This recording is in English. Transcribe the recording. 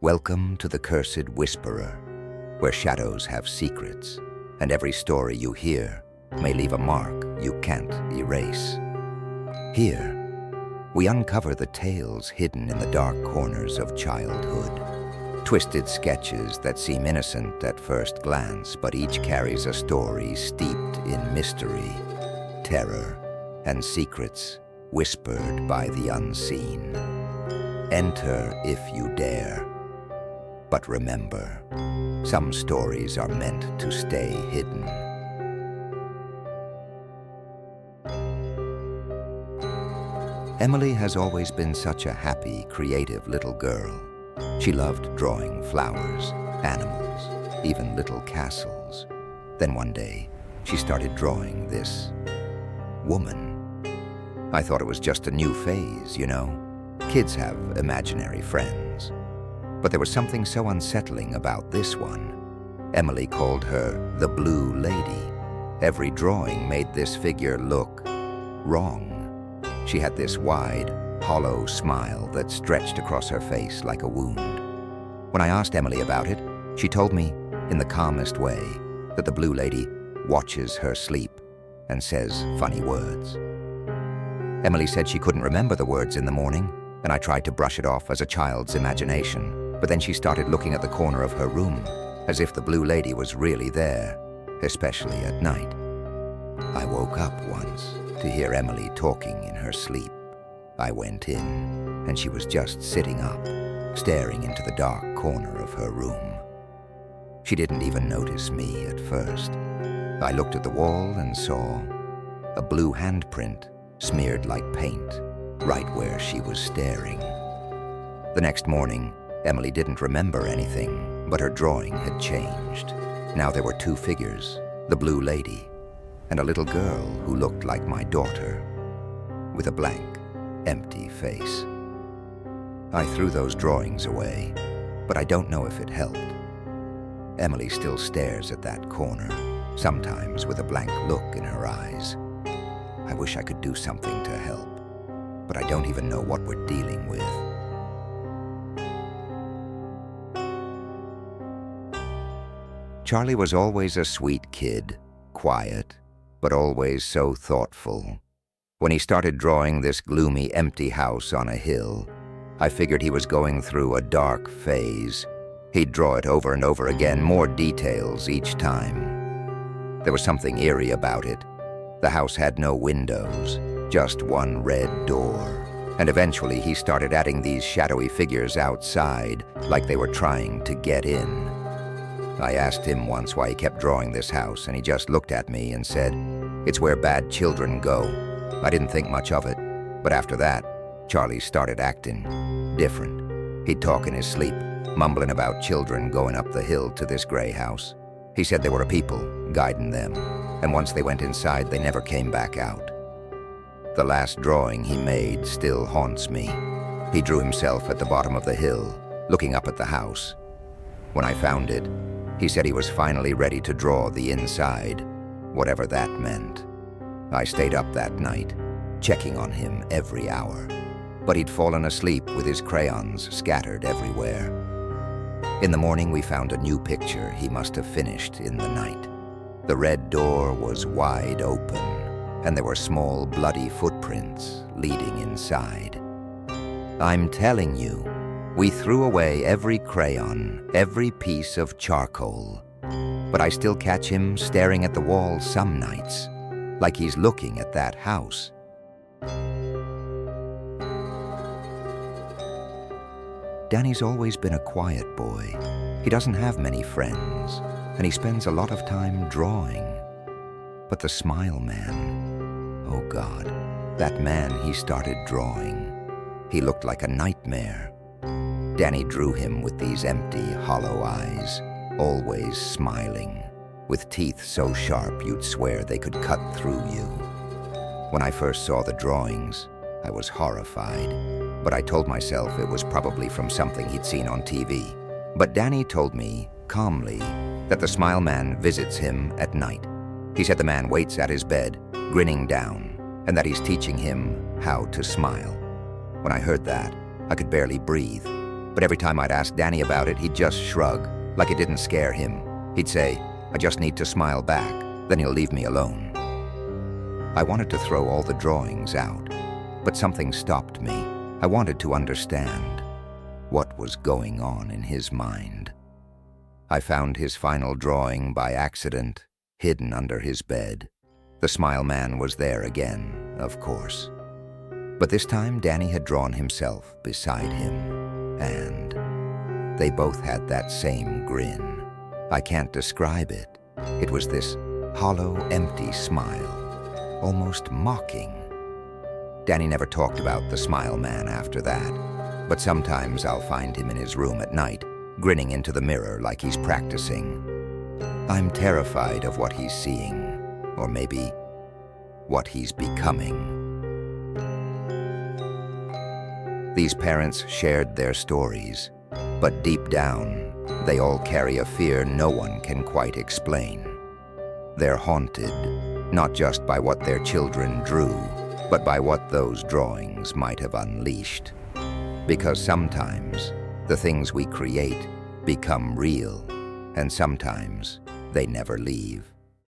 Welcome to the Cursed Whisperer, where shadows have secrets, and every story you hear may leave a mark you can't erase. Here, we uncover the tales hidden in the dark corners of childhood. Twisted sketches that seem innocent at first glance, but each carries a story steeped in mystery, terror, and secrets whispered by the unseen. Enter if you dare. But remember, some stories are meant to stay hidden. Emily has always been such a happy, creative little girl. She loved drawing flowers, animals, even little castles. Then one day, she started drawing this woman. I thought it was just a new phase, you know. Kids have imaginary friends. But there was something so unsettling about this one. Emily called her the Blue Lady. Every drawing made this figure look wrong. She had this wide, hollow smile that stretched across her face like a wound. When I asked Emily about it, she told me, in the calmest way, that the Blue Lady watches her sleep and says funny words. Emily said she couldn't remember the words in the morning, and I tried to brush it off as a child's imagination. But then she started looking at the corner of her room, as if the Blue Lady was really there, especially at night. I woke up once to hear Emily talking in her sleep. I went in, and she was just sitting up, staring into the dark corner of her room. She didn't even notice me at first. I looked at the wall and saw a blue handprint smeared like paint right where she was staring. The next morning, Emily didn't remember anything, but her drawing had changed. Now there were two figures, the Blue Lady and a little girl who looked like my daughter, with a blank, empty face. I threw those drawings away, but I don't know if it helped. Emily still stares at that corner, sometimes with a blank look in her eyes. I wish I could do something to help, but I don't even know what we're dealing with. Charlie was always a sweet kid, quiet, but always so thoughtful. When he started drawing this gloomy, empty house on a hill, I figured he was going through a dark phase. He'd draw it over and over again, more details each time. There was something eerie about it. The house had no windows, just one red door. And eventually he started adding these shadowy figures outside, like they were trying to get in. I asked him once why he kept drawing this house, and he just looked at me and said, "It's where bad children go." I didn't think much of it, but after that, Charlie started acting different. He'd talk in his sleep, mumbling about children going up the hill to this gray house. He said there were a people guiding them, and once they went inside, they never came back out. The last drawing he made still haunts me. He drew himself at the bottom of the hill, looking up at the house. When I found it, he said he was finally ready to draw the inside, whatever that meant. I stayed up that night, checking on him every hour, but he'd fallen asleep with his crayons scattered everywhere. In the morning, we found a new picture he must have finished in the night. The red door was wide open, and there were small, bloody footprints leading inside. I'm telling you, we threw away every crayon, every piece of charcoal, but I still catch him staring at the wall some nights, like he's looking at that house. Danny's always been a quiet boy. He doesn't have many friends, and he spends a lot of time drawing. But the Smile Man, oh God, that man he started drawing, he looked like a nightmare. Danny drew him with these empty, hollow eyes, always smiling, with teeth so sharp you'd swear they could cut through you. When I first saw the drawings, I was horrified, but I told myself it was probably from something he'd seen on TV. But Danny told me, calmly, that the Smile Man visits him at night. He said the man waits at his bed, grinning down, and that he's teaching him how to smile. When I heard that, I could barely breathe. But every time I'd ask Danny about it, he'd just shrug, like it didn't scare him. He'd say, "I just need to smile back, then he'll leave me alone." I wanted to throw all the drawings out, but something stopped me. I wanted to understand what was going on in his mind. I found his final drawing by accident, hidden under his bed. The Smile Man was there again, of course. But this time, Danny had drawn himself beside him, and they both had that same grin. I can't describe it. It was this hollow, empty smile, almost mocking. Danny never talked about the Smile Man after that, but sometimes I'll find him in his room at night, grinning into the mirror like he's practicing. I'm terrified of what he's seeing, or maybe what he's becoming. These parents shared their stories, but deep down, they all carry a fear no one can quite explain. They're haunted, not just by what their children drew, but by what those drawings might have unleashed. Because sometimes the things we create become real, and sometimes they never leave.